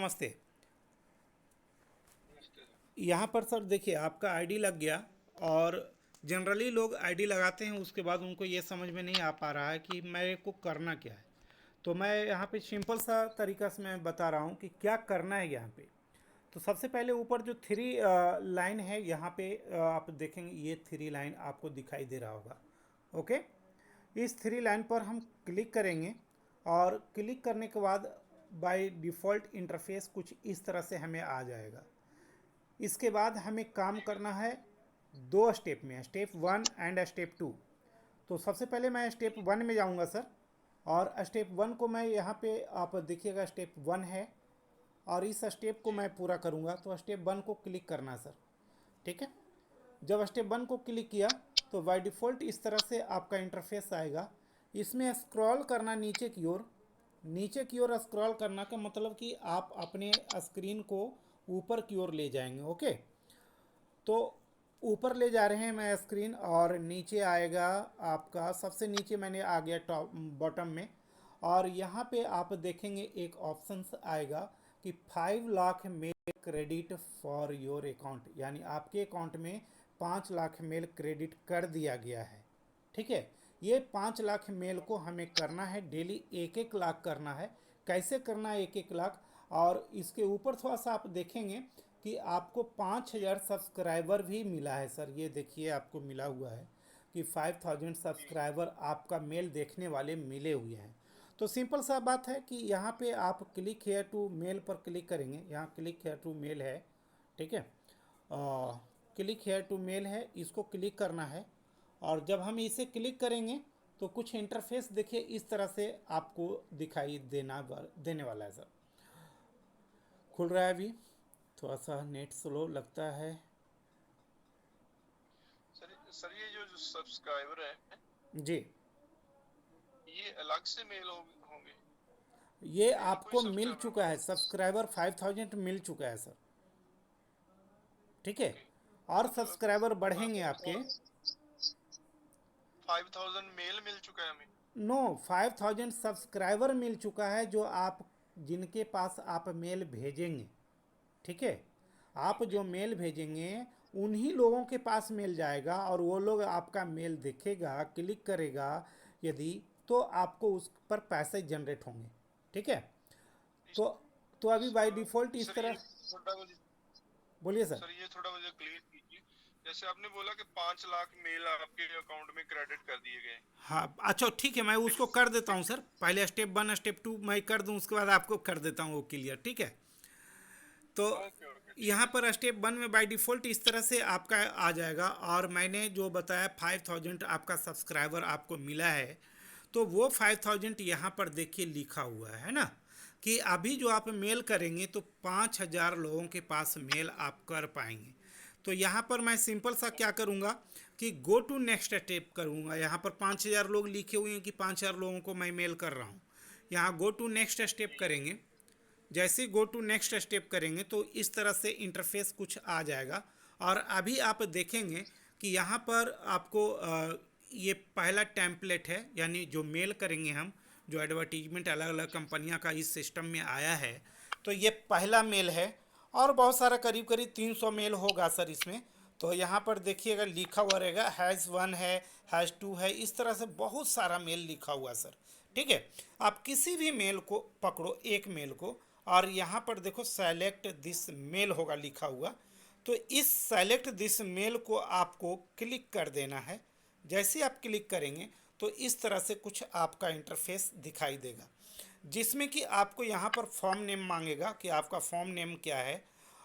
नमस्ते। यहाँ पर सर देखिए आपका आईडी लग गया। और जनरली लोग आईडी लगाते हैं, उसके बाद उनको ये समझ में नहीं आ पा रहा है कि मेरे को करना क्या है। तो मैं यहाँ पे सिंपल सा तरीका से मैं बता रहा हूँ कि क्या करना है यहाँ पे। तो सबसे पहले ऊपर जो थ्री लाइन है यहाँ पे आप देखेंगे, ये थ्री लाइन आपको दिखाई दे रहा होगा। ओके, इस थ्री लाइन पर हम क्लिक करेंगे और क्लिक करने के बाद बाय डिफ़ॉल्ट इंटरफेस कुछ इस तरह से हमें आ जाएगा। इसके बाद हमें काम ठीक है करना है दो स्टेप में, step one and step two. तो सबसे पहले मैं स्टेप वन में जाऊंगा सर। और स्टेप वन को मैं यहाँ पे आप देखिएगा स्टेप वन है, और इस स्टेप को जी। मैं पूरा करूँगा। तो स्टेप वन को क्लिक करना सर। ठीक है, जब स्टेप वन को क्लिक किया तो बाय डिफ़ॉल्ट इस तरह से आपका इंटरफेस आएगा। इसमें स्क्रॉल करना नीचे की ओर। नीचे की ओर स्क्रॉल करना का मतलब कि आप अपने स्क्रीन को ऊपर की ओर ले जाएंगे। ओके, तो ऊपर ले जा रहे हैं मैं स्क्रीन, और नीचे आएगा आपका, सबसे नीचे मैंने आ गया टॉप बॉटम में। और यहाँ पे आप देखेंगे एक ऑप्शंस आएगा कि 5 lakh mail credit for your account, यानी आपके अकाउंट में 5 लाख मेल क्रेडिट कर दिया गया है। ठीक है, ये 5 लाख मेल को हमें करना है डेली, एक एक लाख करना है। कैसे करना है एक एक लाख। और इसके ऊपर थोड़ा सा आप देखेंगे कि आपको 5,000 सब्सक्राइबर भी मिला है सर। ये देखिए आपको मिला हुआ है कि 5,000 जी। सब्सक्राइबर आपका मेल देखने वाले मिले हुए हैं। तो सिंपल सा बात है कि यहाँ पे आप क्लिक हेयर टू मेल पर क्लिक करेंगे। यहाँ क्लिक हेयर टू मेल है। ठीक है, क्लिक हेयर टू मेल है, इसको क्लिक करना है। और जब हम इसे क्लिक करेंगे तो कुछ इंटरफेस देखिए इस तरह से आपको दिखाई देने वाला है सर। खुल रहा है अभी, थोड़ा सा नेट स्लो लगता है। सर ये जो सब्सक्राइबर है, जी, ये अलग से मेल होंगे? ये यही कोई आपको मिल सब्सक्राइबर चुका होगा? है, सब्सक्राइबर 5,000 मिल चुका है सर। ठीक है, ओके। और मतलब सब्सक्राइबर बढ़ेंगे आपके। 5,000 मेल मिल चुका है हमें? नो, 5,000 सब्सक्राइबर मिल चुका है, जो आप जिनके पास आप मेल भेजेंगे। ठीक है, आप ओके। जो मेल भेजेंगे उन्हीं लोगों के पास मेल जाएगा, और वो लोग आपका मेल देखेगा, क्लिक करेगा यदि, तो आपको उस पर पैसे जनरेट होंगे। ठीक है, इस, तो तो अभी इस, बाय डिफ़ॉल्ट इस सर ये तरह। थोड़ा मुझे बोलिए सर। सर ये थोड़ा मुझे क्लियर कीजिए। जैसे आपने बोला कि 5 लाख मेल आपके अकाउंट में क्रेडिट कर दिए गए। हाँ अच्छा ठीक है, मैं उसको कर देता हूँ सर। पहले स्टेप वन स्टेप टू मैं कर दूँ, उसके बाद आपको कर देता हूँ वो क्लियर। ठीक है, तो ओके ओके, ठीक यहाँ है सर। पर स्टेप वन में बाय डिफ़ॉल्ट इस तरह से आपका आ जाएगा। और मैंने जो बताया 5,000 आपका सब्सक्राइबर आपको मिला है, तो वो 5,000 यहाँ पर देखिए लिखा हुआ है ना, कि अभी जो आप मेल करेंगे तो 5,000 लोगों के पास मेल आप कर पाएंगे। तो यहाँ पर मैं सिंपल सा क्या करूँगा कि गो टू नेक्स्ट स्टेप करूँगा। यहाँ पर 5,000 लोग लिखे हुए हैं कि 5,000 लोगों को मैं मेल कर रहा हूँ। यहाँ गो टू नेक्स्ट स्टेप जी। करेंगे। जैसे गो टू नेक्स्ट स्टेप करेंगे तो इस तरह से इंटरफेस कुछ आ जाएगा। और अभी आप देखेंगे कि यहाँ पर आपको ये पहला टेम्पलेट है, यानी जो मेल करेंगे हम, जो एडवर्टीजमेंट अलग अलग जी। कंपनियां का इस सिस्टम में आया है, तो ये पहला मेल है। और बहुत सारा करीब करीब 300 मेल होगा सर इसमें। तो यहाँ पर देखिएगा लिखा हुआ रहेगा हैज़ वन है, हैज़ टू है, इस तरह से बहुत सारा मेल लिखा हुआ सर। ठीक है, आप किसी भी मेल को पकड़ो, एक मेल को, और यहाँ पर देखो सेलेक्ट दिस मेल होगा लिखा हुआ। तो इस सेलेक्ट दिस मेल को आपको क्लिक कर देना है। जैसे आप क्लिक करेंगे तो इस तरह से कुछ आपका इंटरफेस दिखाई देगा, जिसमें कि आपको यहाँ पर फॉर्म नेम मांगेगा कि आपका फॉर्म नेम क्या है,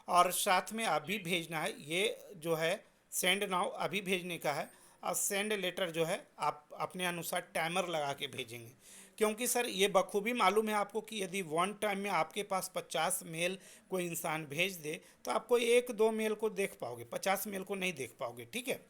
और साथ में अभी जी। भेजना है। ये जो है सेंड नाउ अभी भेजने का है, और सेंड लेटर जो है आप अपने अनुसार टाइमर लगा के भेजेंगे। क्योंकि सर ये बखूबी मालूम है आपको कि यदि वन टाइम में आपके पास 50 मेल कोई इंसान भेज दे तो आपको एक दो मेल को देख पाओगे, 50 मेल को नहीं देख पाओगे। ठीक है,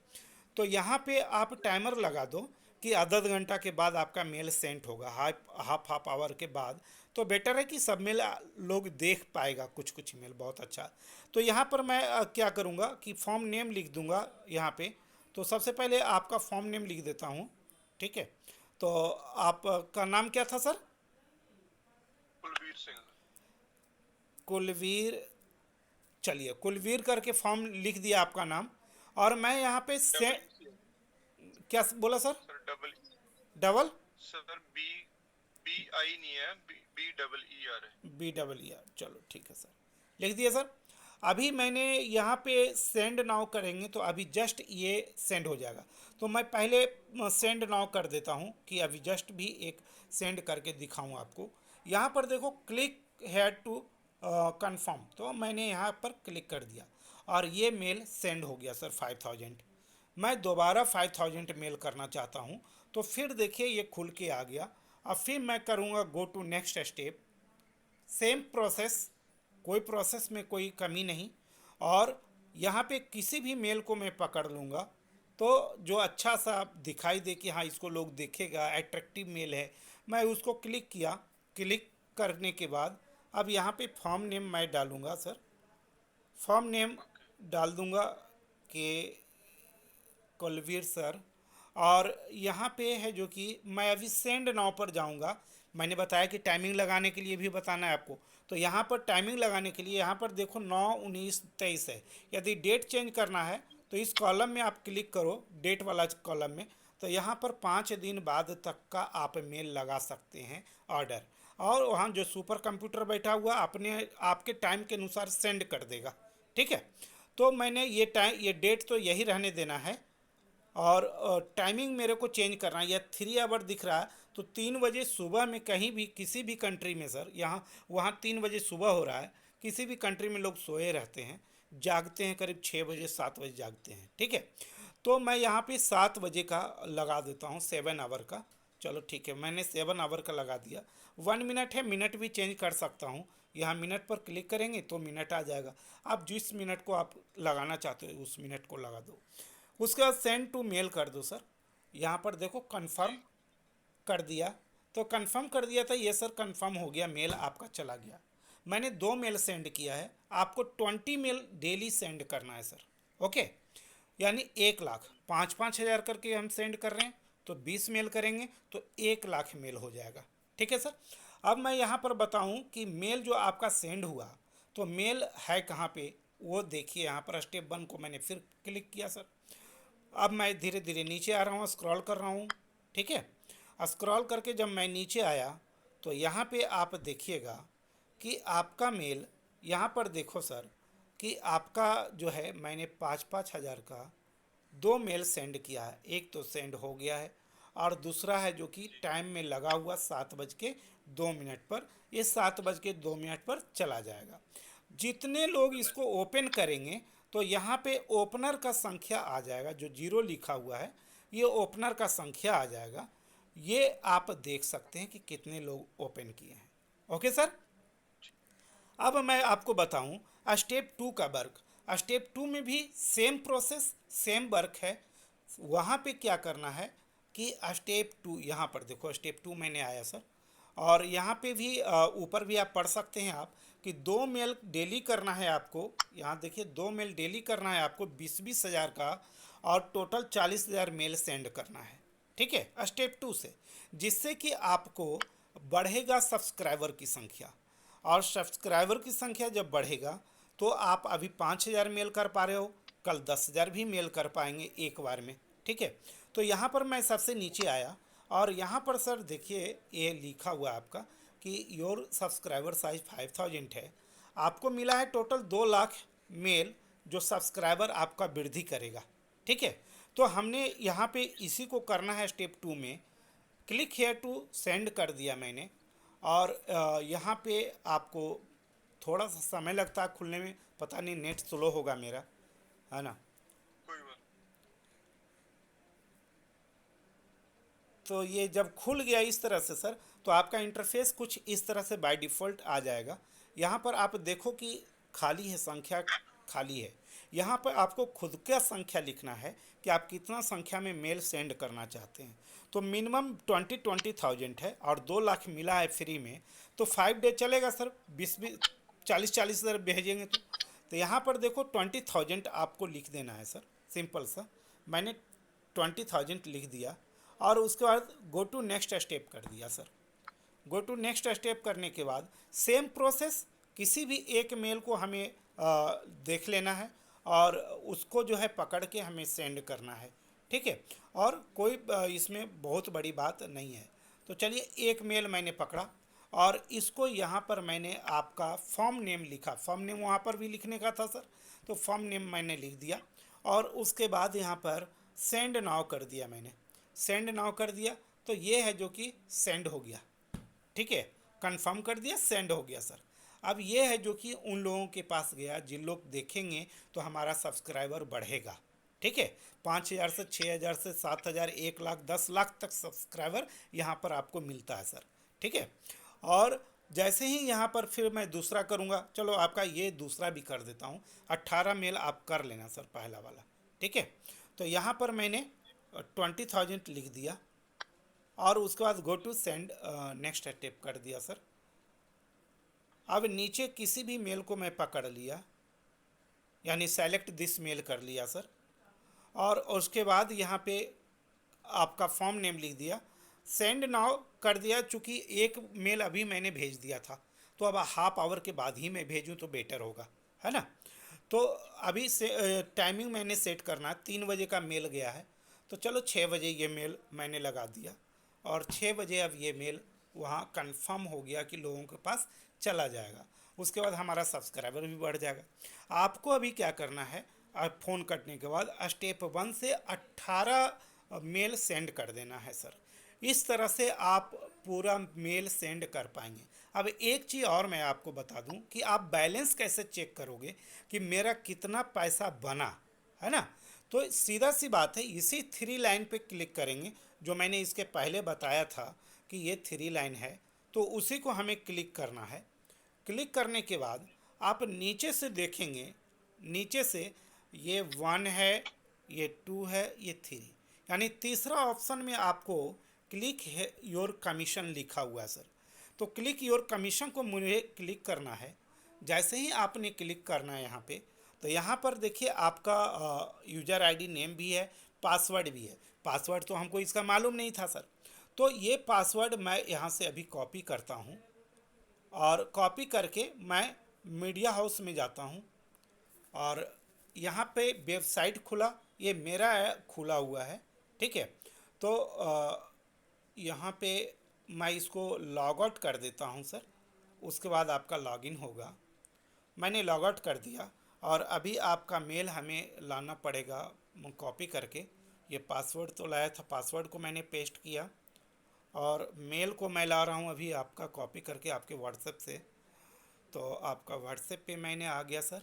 तो यहाँ पे आप टाइमर लगा दो कि आधा घंटा के बाद आपका मेल सेंड होगा, हाफ आवर के बाद। तो बेटर है कि सब मेल लोग देख पाएगा, कुछ कुछ मेल बहुत अच्छा। तो यहाँ पर मैं क्या करूँगा कि फॉर्म नेम लिख दूँगा यहाँ पे। तो सबसे पहले आपका फॉर्म नेम लिख देता हूँ। ठीक है, तो आपका नाम क्या था सर? कुलवीर सिंह। कुलवीर, चलिए कुलवीर करके फॉर्म लिख दिया आपका नाम। और मैं यहाँ पे से डबल क्या बोला sir? Sir double double sir B B I नहीं है, बी डबल ई आर है। BEER, चलो ठीक है सर, लिख दिया सर। अभी मैंने यहाँ पे सेंड नाउ करेंगे तो अभी जस्ट ये सेंड हो जाएगा। तो मैं पहले सेंड नाउ कर देता हूँ कि अभी जस्ट भी एक सेंड करके दिखाऊँ आपको। यहाँ पर देखो क्लिक हेयर टू कंफर्म, तो मैंने यहाँ पर क्लिक कर दिया और ये मेल सेंड हो गया सर 5000। मैं दोबारा 5000 मेल करना चाहता हूँ, तो फिर देखिए ये खुल के आ गया। अब फिर मैं करूँगा go to next step, same process, कोई प्रोसेस में कोई कमी नहीं। और यहाँ पे किसी भी मेल को मैं पकड़ लूँगा तो जो अच्छा सा दिखाई दे कि हाँ इसको लोग देखेगा, एट्रैक्टिव मेल है, मैं उसको क्लिक किया। क्लिक करने के बाद अब यहाँ पे फॉर्म नेम मैं डालूँगा सर, फॉर्म नेम डाल दूँगा कि कुलवीर सर। और यहाँ पे है जो कि मैं अभी सेंड नाउ पर जाऊँगा। मैंने बताया कि टाइमिंग लगाने के लिए भी बताना है आपको, तो यहाँ पर टाइमिंग लगाने के लिए यहाँ पर देखो 9/19/23 है। यदि डेट चेंज करना है तो इस कॉलम में आप क्लिक करो, डेट वाला कॉलम में, तो यहाँ पर 5 दिन बाद तक का आप मेल लगा सकते हैं ऑर्डर। और वहाँ जो सुपर कंप्यूटर बैठा हुआ अपने आपके टाइम के अनुसार सेंड कर देगा, ठीक है। तो मैंने ये डेट तो यही रहने देना है। और टाइमिंग मेरे को चेंज करना है। यह 3 आवर दिख रहा है तो 3 बजे सुबह में कहीं भी किसी भी कंट्री में सर, यहाँ वहाँ 3 बजे सुबह हो रहा है। किसी भी कंट्री में लोग सोए रहते हैं, जागते हैं करीब 6 बजे 7 बजे जागते हैं, ठीक है। तो मैं यहाँ पे 7 बजे का लगा देता हूँ, 7 आवर का। चलो ठीक है, मैंने 7 आवर का लगा दिया। 1 मिनट है, मिनट भी चेंज कर सकता हूँ। यहाँ मिनट पर क्लिक करेंगे तो मिनट आ जाएगा। आप जिस मिनट को आप लगाना चाहते हो उस मिनट को लगा दो। उसके बाद सेंड टू मेल कर दो सर। यहाँ पर देखो कंफर्म कर दिया, तो कंफर्म कर दिया था ये सर, कंफर्म हो गया, मेल आपका चला गया। मैंने 2 मेल सेंड किया है, आपको 20 मेल डेली सेंड करना है सर, ओके। यानी 1 लाख, 5-5 हज़ार करके हम सेंड कर रहे हैं, तो 20 मेल करेंगे तो 1 लाख मेल हो जाएगा, ठीक है सर। अब मैं यहाँ पर बताऊँ कि मेल जो आपका सेंड हुआ तो मेल है कहाँ पे, वो देखिए। यहाँ पर स्टेप 1 को मैंने फिर क्लिक किया सर। अब मैं धीरे धीरे नीचे आ रहा हूँ, स्क्रॉल कर रहा हूँ, ठीक है। स्क्रॉल करके जब मैं नीचे आया तो यहाँ पे आप देखिएगा कि आपका मेल, यहाँ पर देखो सर कि आपका जो है मैंने 5-5 हज़ार का 2 मेल सेंड किया है। एक तो सेंड हो गया है और दूसरा है जो कि टाइम में लगा हुआ 7:02 पर, ये 7:02 पर चला जाएगा। जितने लोग इसको ओपन करेंगे तो यहाँ पे ओपनर का संख्या आ जाएगा, जो 0 लिखा हुआ है ये ओपनर का संख्या आ जाएगा। ये आप देख सकते हैं कि कितने लोग ओपन किए हैं, ओके सर। अब मैं आपको बताऊं स्टेप 2 का वर्क। स्टेप 2 में भी सेम प्रोसेस, सेम वर्क है। वहाँ पे क्या करना है कि स्टेप 2, यहाँ पर देखो स्टेप 2 मैंने आया सर। और यहाँ पे भी ऊपर भी आप पढ़ सकते हैं आप कि 2 मेल डेली करना है आपको। यहाँ देखिए 2 मेल डेली करना है आपको 20-20 हज़ार का, और टोटल 40,000 मेल सेंड करना है, ठीक है, स्टेप 2 से। जिससे कि आपको बढ़ेगा सब्सक्राइबर की संख्या, और सब्सक्राइबर की संख्या जब बढ़ेगा तो आप अभी 5,000 मेल कर पा रहे हो, कल 10,000 भी मेल कर पाएंगे एक बार में, ठीक है। तो यहाँ पर मैं सबसे नीचे आया और यहाँ पर सर देखिए ये लिखा हुआ है आपका कि योर सब्सक्राइबर साइज 5000 है। आपको मिला है टोटल 2 लाख मेल जो सब्सक्राइबर आपका वृद्धि करेगा, ठीक है। तो हमने यहाँ पे इसी को करना है स्टेप 2 में। क्लिक हेयर टू सेंड कर दिया मैंने। और यहाँ पे आपको थोड़ा सा समय लगता है खुलने में, पता नहीं नेट स्लो होगा मेरा, है ना। कोई बात। तो ये जब खुल गया इस तरह से सर, तो आपका इंटरफेस कुछ इस तरह से बाय डिफ़ॉल्ट आ जाएगा। यहाँ पर आप देखो कि खाली है, संख्या खाली है। यहाँ पर आपको खुद का संख्या लिखना है कि आप कितना संख्या में मेल सेंड करना चाहते हैं। तो मिनिमम 20,000 है और 2 लाख मिला है फ्री में, तो 5 डे चलेगा सर। 40,000 हज़ार भेजेंगे तो यहाँ पर देखो 20,000 आपको लिख देना है सर, सिंपल सा। मैंने 20,000 लिख दिया और उसके बाद गो टू नेक्स्ट स्टेप कर दिया sir. Go to next step करने के बाद सेम प्रोसेस, किसी भी एक मेल को हमें देख लेना है और उसको जो है पकड़ के हमें सेंड करना है, ठीक है। और कोई इसमें बहुत बड़ी बात नहीं है। तो चलिए, एक मेल मैंने पकड़ा और इसको यहाँ पर मैंने आपका फॉर्म नेम लिखा। फॉर्म नेम वहाँ पर भी लिखने का था सर, तो फॉर्म नेम मैंने लिख दिया और उसके बाद यहाँ पर सेंड नाउ कर दिया मैंने। सेंड नाउ कर दिया तो ये है जो कि सेंड हो गया, ठीक है। कंफर्म कर दिया, सेंड हो गया सर। अब ये है जो कि उन लोगों के पास गया जिन लोग देखेंगे तो हमारा सब्सक्राइबर बढ़ेगा, ठीक है। 5,000 से 6,000 से 7,000 1 लाख 10 लाख तक सब्सक्राइबर यहाँ पर आपको मिलता है सर, ठीक है। और जैसे ही यहाँ पर फिर मैं दूसरा करूँगा, चलो आपका ये दूसरा भी कर देता हूँ। 18 मेल आप कर लेना सर, पहला वाला, ठीक है। तो यहाँ पर मैंने 20,000 लिख दिया और उसके बाद go to send next step कर दिया सर। अब नीचे किसी भी मेल को मैं पकड़ लिया, यानी सेलेक्ट दिस मेल कर लिया सर, और उसके बाद यहाँ पे आपका फॉर्म नेम लिख दिया, सेंड नाउ कर दिया। चूँकि एक मेल अभी मैंने भेज दिया था तो अब हाफ आवर के बाद ही मैं भेजूँ तो बेटर होगा, है ना। तो अभी से टाइमिंग मैंने सेट करना, 3 बजे का मेल गया है तो चलो 6 बजे ये मेल मैंने लगा दिया और 6 बजे अब ये मेल वहाँ कंफर्म हो गया कि लोगों के पास चला जाएगा। उसके बाद हमारा सब्सक्राइबर भी बढ़ जाएगा। आपको अभी क्या करना है, फ़ोन कटने के बाद स्टेप 1 से 18 मेल सेंड कर देना है सर। इस तरह से आप पूरा मेल सेंड कर पाएंगे। अब एक चीज़ और मैं आपको बता दूं कि आप बैलेंस कैसे चेक करोगे कि मेरा कितना पैसा बना, है ना। तो सीधा सी बात है, इसी 3 लाइन पे क्लिक करेंगे जो मैंने इसके पहले बताया था कि ये 3 लाइन है, तो उसी को हमें क्लिक करना है। क्लिक करने के बाद आप नीचे से देखेंगे, नीचे से ये 1 है, ये 2 है, ये 3, यानी तीसरा ऑप्शन में आपको क्लिक है योर कमीशन लिखा हुआ है सर। तो क्लिक योर कमीशन को मुझे क्लिक करना है। जैसे ही आपने क्लिक करना है यहाँ पे, तो यहाँ पर देखिए आपका यूज़र आईडी नेम भी है, पासवर्ड भी है। पासवर्ड तो हमको इसका मालूम नहीं था सर, तो ये पासवर्ड मैं यहाँ से अभी कॉपी करता हूँ और कॉपी करके मैं मीडिया हाउस में जाता हूँ और यहाँ पे वेबसाइट खुला, ये मेरा खुला हुआ है, ठीक है। तो यहाँ पे मैं इसको लॉग आउट कर देता हूँ सर। उसके बाद आपका लॉगिन होगा। मैंने लॉग आउट कर दिया और अभी आपका मेल हमें लाना पड़ेगा कॉपी करके। ये पासवर्ड तो लाया था, पासवर्ड को मैंने पेस्ट किया और मेल को मैं ला रहा हूँ अभी आपका कॉपी करके आपके व्हाट्सएप से। तो आपका व्हाट्सएप पे मैंने आ गया सर।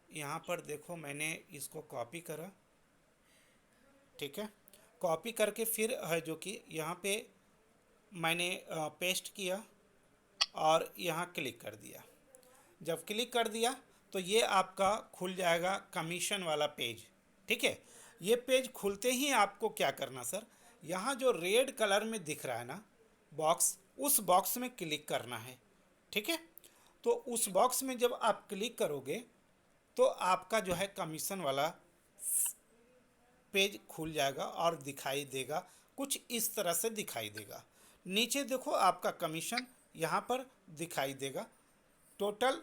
यहाँ पर देखो मैंने इसको कॉपी करा, ठीक है। कॉपी करके फिर है जो कि यहाँ पे मैंने पेस्ट किया और यहाँ क्लिक कर दिया। जब क्लिक कर दिया तो ये आपका खुल जाएगा कमीशन वाला पेज, ठीक है। ये पेज खुलते ही आपको क्या करना सर, यहाँ जो रेड कलर में दिख रहा है ना बॉक्स, उस बॉक्स में क्लिक करना है, ठीक है। तो उस बॉक्स में जब आप क्लिक करोगे तो आपका जो है कमीशन वाला पेज खुल जाएगा और दिखाई देगा, कुछ इस तरह से दिखाई देगा। नीचे देखो आपका कमीशन यहाँ पर दिखाई देगा। टोटल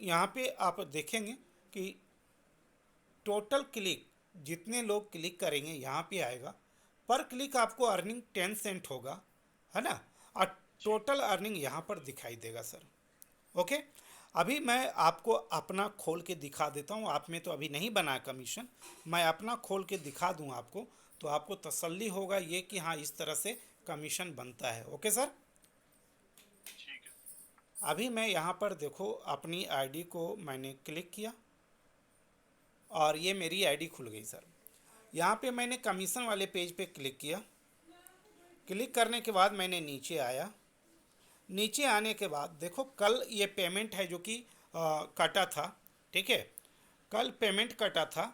यहाँ पे आप देखेंगे कि टोटल क्लिक जितने लोग क्लिक करेंगे यहाँ पे आएगा। पर क्लिक आपको अर्निंग 10 सेंट होगा, है ना। और टोटल अर्निंग यहाँ पर दिखाई देगा सर। ओके, अभी मैं आपको अपना खोल के दिखा देता हूँ। आप में तो अभी नहीं बना कमीशन, मैं अपना खोल के दिखा दूँ आपको, तो आपको तसल्ली होगा ये कि हाँ इस तरह से कमीशन बनता है। ओके सर, ठीक है। अभी मैं यहाँ पर देखो अपनी आईडी को मैंने क्लिक किया और ये मेरी आईडी खुल गई सर। यहाँ पे मैंने कमीशन वाले पेज पे क्लिक किया। क्लिक करने के बाद मैंने नीचे आया। नीचे आने के बाद देखो कल ये पेमेंट है जो कि कटा था, ठीक है। कल पेमेंट कटा था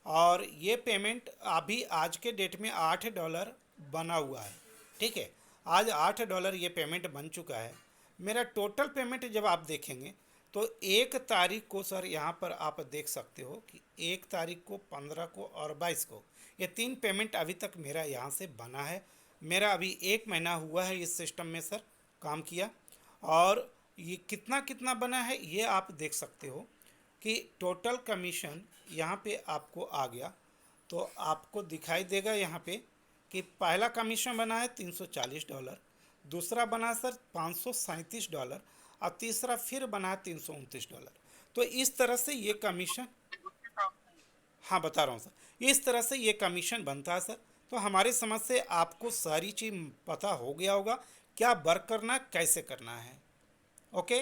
और ये पेमेंट अभी आज के डेट में $8 बना हुआ है, ठीक है। आज $8 ये पेमेंट बन चुका है। मेरा टोटल पेमेंट जब आप देखेंगे तो 1 तारीख को सर यहाँ पर आप देख सकते हो कि 1 तारीख को, 15 को और 22 को, ये 3 पेमेंट अभी तक मेरा यहाँ से बना है। मेरा अभी 1 महीना हुआ है इस सिस्टम में सर काम किया। और ये कितना कितना बना है ये आप देख सकते हो कि टोटल कमीशन यहाँ पे आपको आ गया। तो आपको दिखाई देगा यहाँ पे कि पहला कमीशन बना है $340, दूसरा बना सर $537 और तीसरा फिर बना है $329। तो इस तरह से ये कमीशन, हाँ बता रहा हूँ सर, इस तरह से ये कमीशन बनता है सर। तो हमारी समझ से आपको सारी चीज़ पता हो गया होगा क्या वर्क करना है, कैसे करना है। ओके।